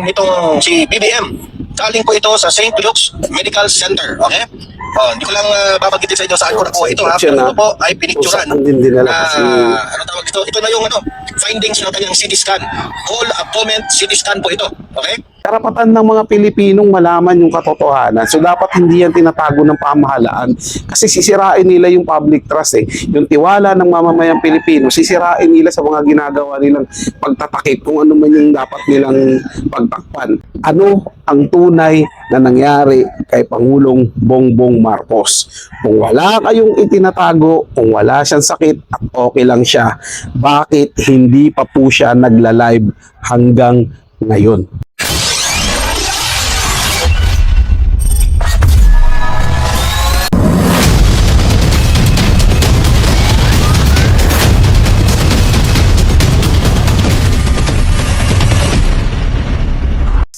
itong si BBM. Galing po ito sa St. Luke's Medical Center. Okay? Hindi ko lang babanggitin sa inyo saan ko nakuha ito. Pero ito po ay pinicturan. Ano tawag ito? Ito na yung findings ng kanyang CT scan. Whole abdomen CT scan po ito. Okay? Karapatan ng mga Pilipinong malaman yung katotohanan. So dapat hindi yan tinatago ng pamahalaan kasi sisirain nila yung public trust eh. Yung tiwala ng mamamayang Pilipino, sisirain nila sa mga ginagawa nilang pagtatakip kung ano man yung dapat nilang pagtakpan. Ano ang tunay na nangyari kay Pangulong Bongbong Marcos? Kung wala kayong itinatago, kung wala siyang sakit at okay lang siya, bakit hindi pa po siya nagla-live hanggang ngayon?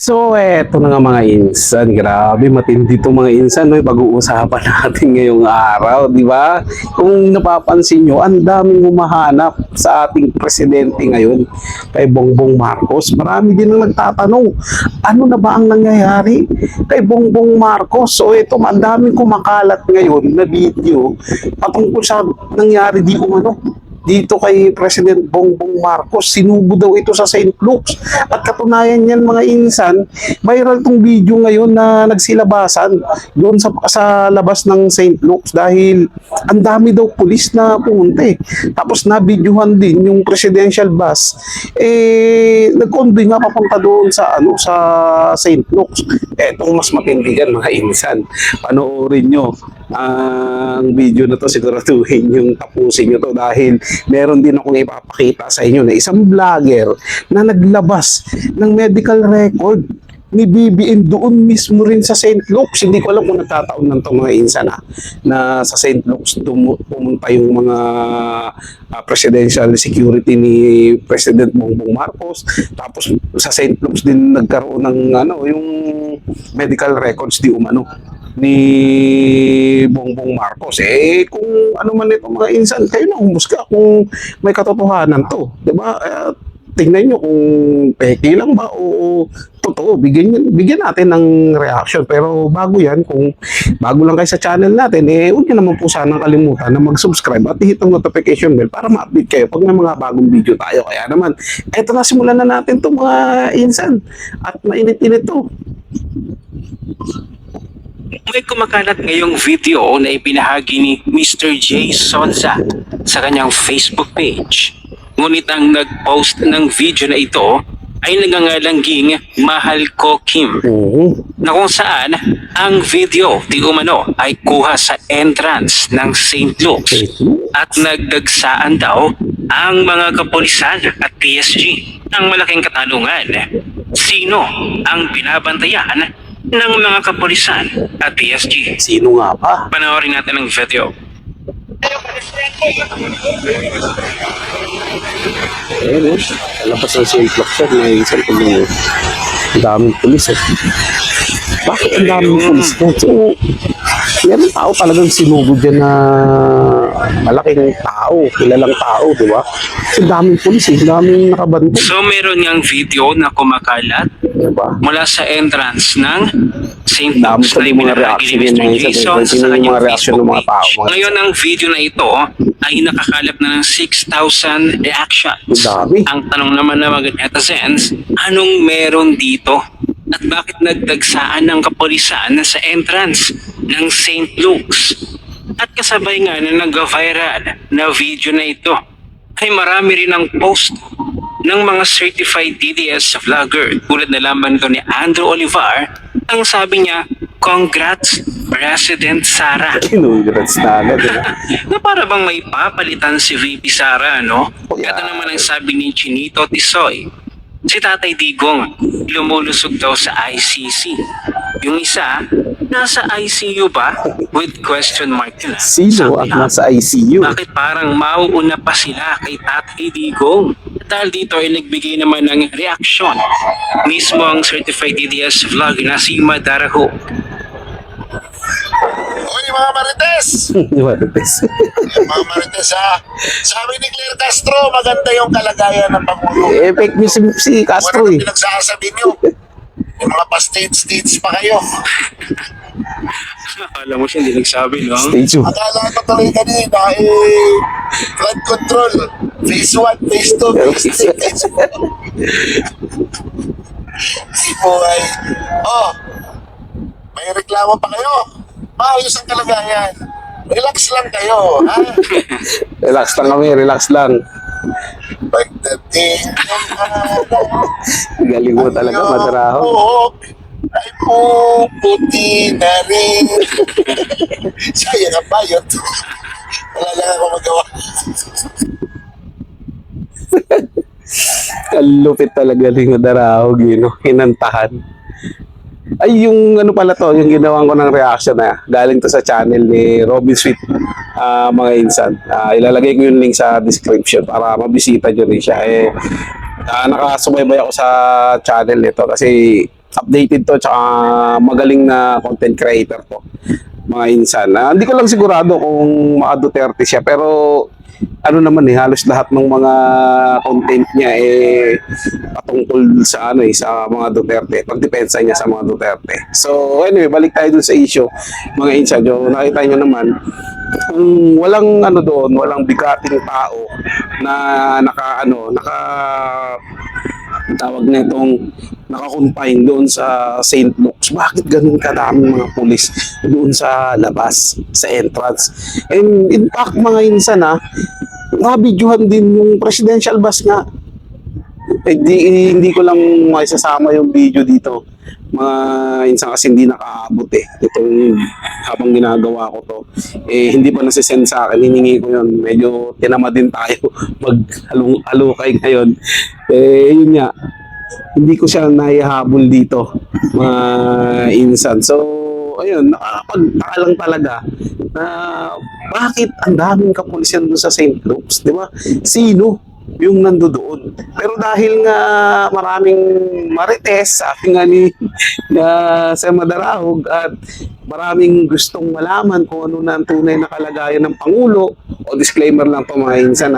So, eto na nga mga insan. Grabe, matindi itong mga insan. No? Pag-uusapan natin ngayong araw, di ba? Kung napapansin nyo, ang daming humahanap sa ating presidente ngayon, kay Bongbong Marcos. Marami din ang nagtatanong, ano na ba ang nangyayari kay Bongbong Marcos? So, ito, ang daming kumakalat ngayon na video patungkol sa nangyari dito kay President Bongbong Marcos. Sinubo daw ito sa St. Luke's. At katunayan yan mga insan, viral tong video ngayon na nagsilabasan doon sa labas ng St. Luke's dahil ang dami daw pulis na pumunta eh. Tapos na-videohan din yung presidential bus. Nag-convoy nga papunta doon sa St. Luke's. Etong mas matindigan mga insan. Panoorin nyo ang video na to, siguraduhin yung tapusin nyo to dahil meron din akong ipapakita sa inyo na isang vlogger na naglabas ng medical record ni BBM doon mismo rin sa St. Luke's. Hindi ko alam kung nagtataon ng itong mga insan na sa St. Luke's pumunta yung mga presidential security ni President Bongbong Marcos. Tapos sa St. Luke's din nagkaroon ng yung medical records ni Bongbong Marcos. Kung ano man itong mga insan, kayo na humusga kung may katotohanan to. Diba? Tingnan nyo kung peke lang ba o totoo. Bigyan natin ng reaction. Pero bago yan, kung bago lang kayo sa channel natin, huwag nyo naman po sanang kalimutan na mag-subscribe at hit ang notification bell para ma-update kayo pag may mga bagong video tayo. Kaya naman, eto na, simulan na natin itong mga insan. At mainit-init to. May kumakalat ngayong video na ipinahagi ni Mr. J. Sonza sa kanyang Facebook page. Ngunit ang nag-post ng video na ito ay nagangalangging Mahal Ko Kim, na kung saan ang video di umano ay kuha sa entrance ng St. Luke's at nagdagsaan daw ang mga kapulisan at PSG. Ang malaking katanungan, sino ang binabantayan ng mga kapulisan at PSG? Sino nga ba? Panoorin natin ang video. Labas ng St. Luke's siya, may isang tuloy. Ang daming pulis Bakit ang daming pulis yan? So, meron tao talagang sinubo dyan na malaking tao, kilalang tao, di ba? Kasi daming pulis daming nakabantay. So meron niyang video na kumakalat diba? mula sa entrance ng St. Dami Luke's ko na yung mga ibinahagi reaction ni yun, Mr. mga Jason isa, sa kanyang mga reaction Facebook ng mga tao, page. mga Ngayon ang video na ito ay nakakalap na ng 6,000 reactions. Dami. Ang tanong naman ng mga netizens, anong meron dito? At bakit nagdagsaan ng kapulisan sa entrance ng St. Luke's? At kasabay nga na nag-viral na video na ito, ay marami rin ang post ng mga certified DDS vlogger tulad na lamang ito ni Andrew Olivar. Ang sabi niya, "Congrats, President Sara." Congrats na agad. Na para bang may papalitan si VP Sara, no? Ito naman ang sabi ni Chinito Tisoy. Si Tatay Digong, lumulusog daw sa ICC. Yung isa, nasa ICU ba? With question mark na. Sino ang nasa ICU? Bakit parang mauuna pa sila kay Tatay Digong? Dahil dito ay nagbigay naman ng reaksyon mismo ang certified DDS vlog na si Madaraho. Hoy mga Marites! Marites. Mga Marites sabi ni Claire Castro, maganda yung kalagayan ng Pangulo. Fake news si Castro Ano pinagsasabi niyo? May mga pa-stage pa kayo. Alam mo siya, hindi nagsabi, no? Stay tuned. Akala ko tuloy kanina, flood control. Phase 1, phase 2, phase 3, phase 4. Si Buhay. Oh, may reklamo pa kayo. Maayos ang kalagayan. Relax lang kayo, ha? Relax lang kami, relax lang. Pagdating ng araw, Galing mo talaga, Madraho. buhok ay puputi na rin. Sayang ang bayot. Wala lang ako magawa. Kalupit talaga ni Madraho, Gino. Hinantahan. Ay, yung ano pala to, yung ginawan ko ng reaction na galing to sa channel ni Robin Sweet, mga insan. Ilalagay ko yung link sa description para mabisita nyo rin siya. Nakasubaybay ako sa channel nito kasi updated to, tsaka magaling na content creator to, mga insan. Hindi ko lang sigurado kung mga Duterte siya, pero ano naman halos lahat ng mga content niya patungkol sa sa mga Duterte, pagdepensa niya sa mga Duterte. So anyway, balik tayo dun sa issue, mga insan. Nakita niyo naman kung walang doon, walang bigating tao na tawag na itong naka-confine doon sa St. Luke's. Bakit ganun kadaming mga pulis doon sa labas, sa entrance? And in fact, mga insan nabidyohan din yung presidential bus nga. Hindi ko lang maisasama yung video dito, mga insan, kasi hindi nakaabot itong habang ginagawa ko to. Hindi pa nasisend sa akin, hiningi ko yun. Medyo tinama din tayo mag-alukay ngayon. Yun nga, hindi ko siya naihabol dito, mga insan. So ayun, nakakapagtaka lang talaga na bakit ang daming kapulisan doon sa St. Luke's, di ba? Sino yung nandoon? Pero dahil nga maraming marites, sabi nga ni sa Madarahog, at maraming gustong malaman kung ano na ang tunay na kalagayan ng Pangulo, o disclaimer lang po mga insan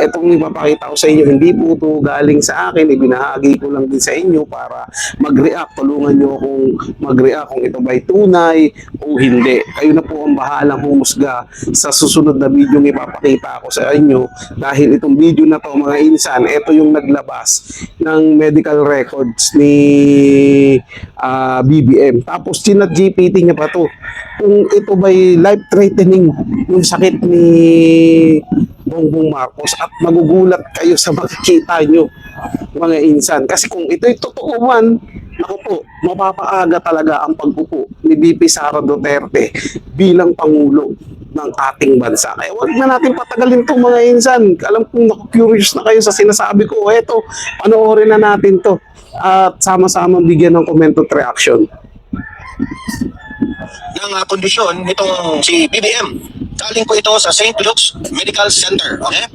itong ipapakita ko sa inyo, hindi po ito galing sa akin, ibinahagi ko lang din sa inyo para mag-react, tulungan nyo akong mag-react kung ito ba'y tunay o hindi. Kayo na po ang bahalang humusga sa susunod na video ng ipapakita ko sa inyo, dahil itong video na to mga insan, ito yung naglabas ng medical records ni BBM. Tapos chinat GPT niya pa to kung ito ba'y life-threatening yung sakit ni Bongbong Marcos, at magugulat kayo sa makikita nyo, mga insan. Kasi kung ito'y totoo man, ako po, mapapaaga talaga ang pag-upo ni VP Sara Duterte bilang Pangulo ng ating bansa. Kaya wag na natin patagalin to, mga insan. Alam kong naku-curious na kayo sa sinasabi ko. Eto, panoorin na natin to at sama-sama bigyan ng comment at reaction ng kondisyon nitong si BBM. Galing po ito sa St. Luke's Medical Center. Okay?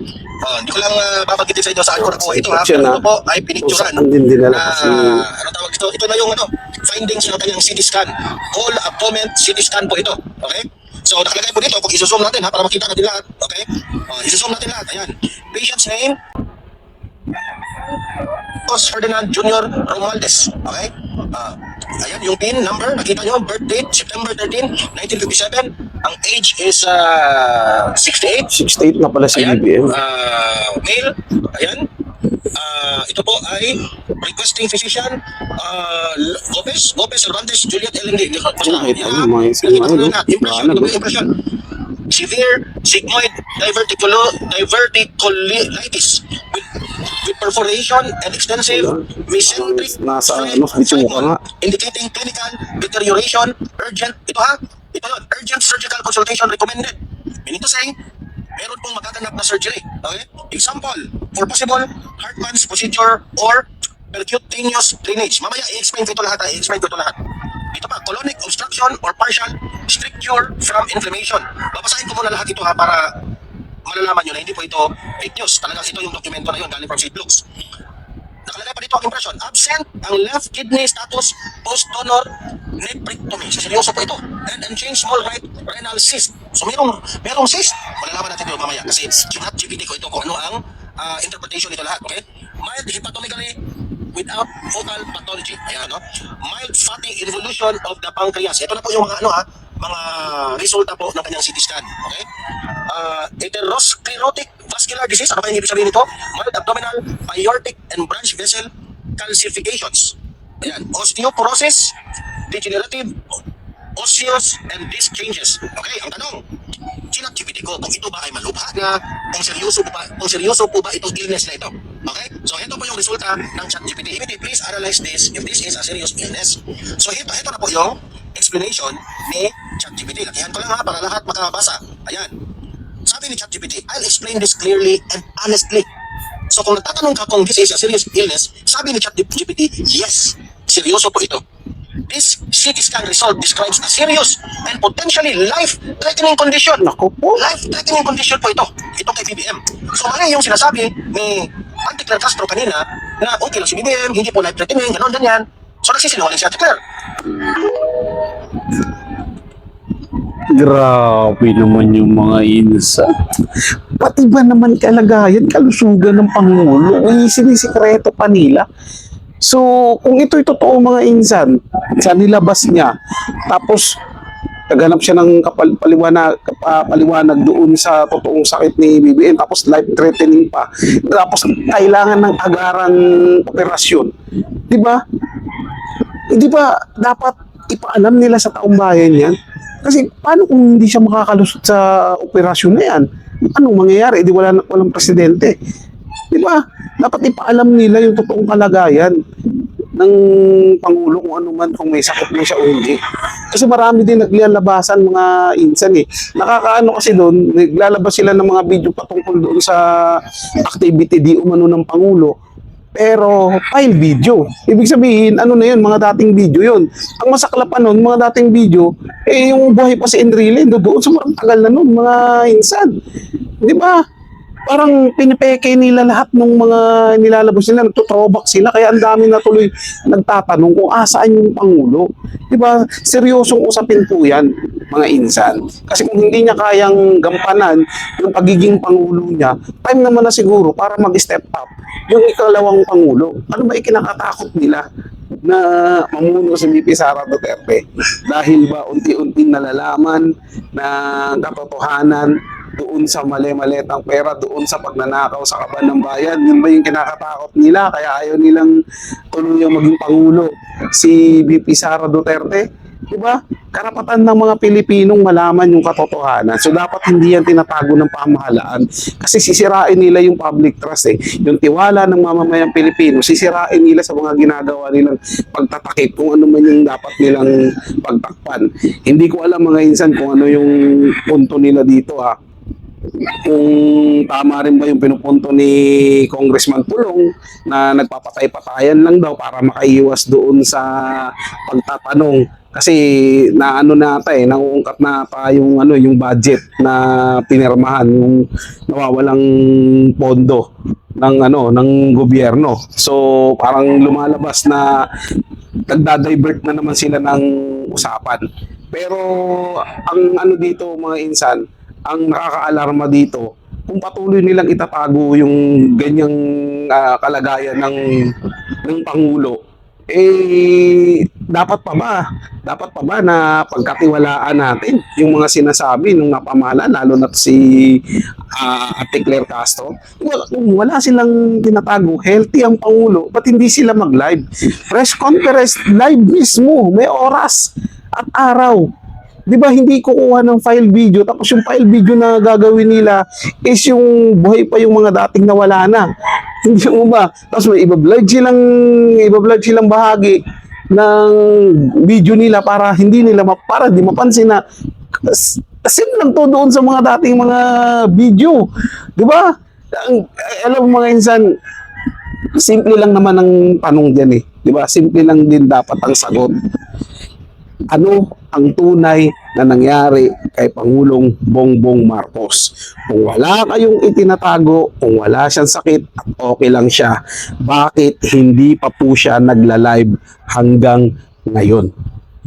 Hindi ko lang babanggitin sa inyo saan ko na po ito, ha? Pero ito po ay pinicturan ano tawag ito? Ito na yung findings ng kanyang CT scan. Whole abdomen CT scan po ito. Okay? So nakalagay po dito, kung isusum natin para makita natin lahat. Okay? Isusum natin lahat. Ayan. Patient's name, Ferdinand Jr. Romualdez. Okay? Ayan, yung PIN number, nakita nyo, birth date, September 13, 1957. Ang age is 68. 68 na pala si BBM. Male, ayan. Ito po ay requesting physician, Lopez Cervantes, Juliet Elende. Impression. Severe sigmoid diverticulitis with perforation and extensive mesenteric indicating clinical deterioration. Urgent, urgent surgical consultation recommended. Meaning to say, meron pong magaganap na surgery. Okay? Example, for possible Hartmann's procedure or percutaneous drainage. Mamaya i-explain ko ito lahat. Ito pa, colonic obstruction or partial stricture from inflammation. Babasahin ko muna lahat ito para malalaman nyo na hindi po ito fake news. Talagang ito yung dokumento na yun galing from St. Luke's. Nakalagay pa dito ang impression. Absent ang left kidney status post-donor nephrectomy. Seryoso po ito. And unchanged small right renal cyst. So merong cyst. Malalaman natin ito mamaya kasi chinat GPT ko ito kung ano ang interpretation nito lahat. Okay? Mild hepatomegaly without focal pathology. Ayan, no? Mild fatty involution of the pancreas. Ito na po yung mga mga resulta po ng kanyang CT scan. Okay? Atherosclerotic vascular disease. Ano ba yung ibig sabihin nito? Mild abdominal, aortic, and branch vessel calcifications. Ayan. Osteoporosis, degenerative, osseous, and disc changes. Okay, ang tanong, ChatGPT ko kung ito ba ay malubha na, kung seryoso po ba itong illness na ito. Okay? So ito po yung resulta ng ChatGPT. Please analyze this if this is a serious illness. So ito na po yung explanation ni ChatGPT. Latihan ko lang para lahat makabasa. Ayan. Sabi ni ChatGPT, I'll explain this clearly and honestly. So kung nagtatanong ka kung this is a serious illness, sabi ni ChatGPT, yes, seryoso po ito. This CT scan result describes a serious and potentially life-threatening condition. Naku po. Life-threatening condition po ito. Ito kay BBM. So mali yung sinasabi ni Auntie Claire Castro kanina na okay lang si BBM, hindi po life-threatening, ganon, ganyan. So nagsisinungaling si Auntie Claire. Grabe naman yung mga insa. Pati ba naman kalagayan, kalusugan ng Pangulo, sinisikreto pa nila. So, kung ito'y totoo mga insan, sa nilabas niya, tapos naghanap siya ng paliwanag doon sa totoong sakit ni BBM, tapos life-threatening pa, tapos kailangan ng agarang operasyon. Di ba? Hindi ba dapat ipaalam nila sa taong bayan yan? Kasi paano kung hindi siya makakalusot sa operasyon na yan? Anong mangyayari? Di walang presidente. Di ba? Dapat ipaalam nila yung totoong kalagayan ng Pangulo kung ano man, kung may sakit na siya o hindi. Kasi marami din naglalabasan mga insan eh. Nakakaano kasi doon, naglalabas sila ng mga video patungkol doon sa activity di umano ng Pangulo. Pero file video. Ibig sabihin, ano na yun, mga dating video yun. Ang masaklap pa nun, mga dating video, eh yung buhay pa si Enrile, doon sa marang tagal na nun, mga insan. Di ba? Parang pinipeke nila lahat ng mga nilalabas nila, nagtutrobak sila, kaya ang dami na tuloy nagtatanong kung saan yung Pangulo. Diba? Seryosong usapin po yan, mga insan. Kasi kung hindi niya kayang gampanan yung pagiging Pangulo niya, time naman na siguro para mag-step up yung ikalawang Pangulo. Ano ba ikinakatakot nila na mamuno si VP Sara Duterte? Dahil ba unti-unting nalalaman na katotohanan doon sa mali-malitang pera, doon sa pagnanakaw sa kaban ng bayan? Yun ba yung kinakatakot nila? Kaya ayaw nilang tuluyang maging Pangulo si VP Sara Duterte? Diba? Karapatan ng mga Pilipinong malaman yung katotohanan. So dapat hindi yan tinatago ng pamahalaan kasi sisirain nila yung public trust eh. Yung tiwala ng mamamayang Pilipino, sisirain nila sa mga ginagawa nilang pagtatakip kung ano man yung dapat nilang pagtakpan. Hindi ko alam mga insan kung ano yung punto nila dito ha. Kung tama rin ba yung pinupunto ni Congressman Pulong na nagpapatay-patayan lang daw para makaiwas doon sa pagtatanong kasi naano nata nauungkat na pa yung yung budget na pinirmahan, yung nawawalang pondo ng ng gobyerno. So parang lumalabas na nagda-divert na naman sila ng usapan. Pero ang dito mga insan, ang nakakaalarma dito, kung patuloy nilang itatago yung ganyang kalagayan ng Pangulo, dapat pa ba na pagkatiwalaan natin yung mga sinasabi ng napamahalaan, lalo na si Ate Claire Castro? Wala silang tinatago, healthy ang Pangulo, ba't hindi sila mag-live? Press conference, live mismo, may oras at araw. Di ba hindi kukuha ng file video, tapos yung file video na gagawin nila is yung buhay pa yung mga dating nawala na. Hindi mo ba? Tapos may iba-vlog silang bahagi ng video nila para hindi nila para di mapansin na sim lang to doon sa mga dating mga video. Di ba? Alam mo mga insan, simple lang naman ang tanong diyan eh. Di ba? Simple lang din dapat ang sagot. Ano ang tunay na nangyari kay Pangulong Bongbong Marcos? Kung wala kayong itinatago, kung wala siyang sakit at okay lang siya, bakit hindi pa po siya nagla-live hanggang ngayon?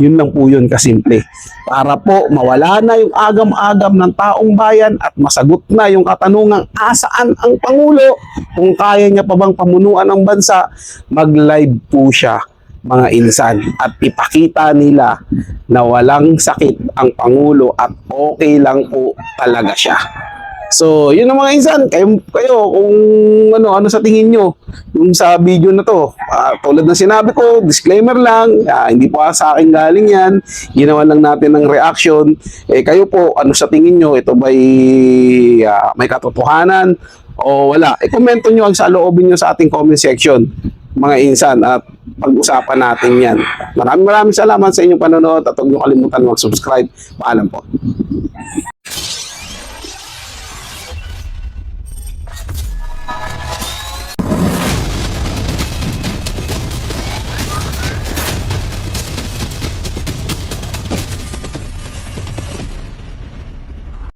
Yun lang po yun kasimple. Para po mawala na yung agam-agam ng taong bayan at masagot na yung katanungang asaan ang Pangulo, kung kaya niya pa bang pamunuan ang bansa, mag-live po siya mga insan at ipakita nila na walang sakit ang Pangulo at okay lang po talaga siya. So, yun ang mga insan. Kayo kung ano sa tingin nyo yung sa video na to. Tulad ng sinabi ko, disclaimer lang, hindi po sa akin galing yan. Ginawa lang natin ng reaction. Kayo po, ano sa tingin nyo? Ito ba'y may katotohanan o wala? Komento nyo ang sa loobin nyo sa ating comment section, mga insan, at pag-usapan natin yan. Maraming salamat sa inyong panonood at huwag nyo kalimutan mag-subscribe. Paalam po.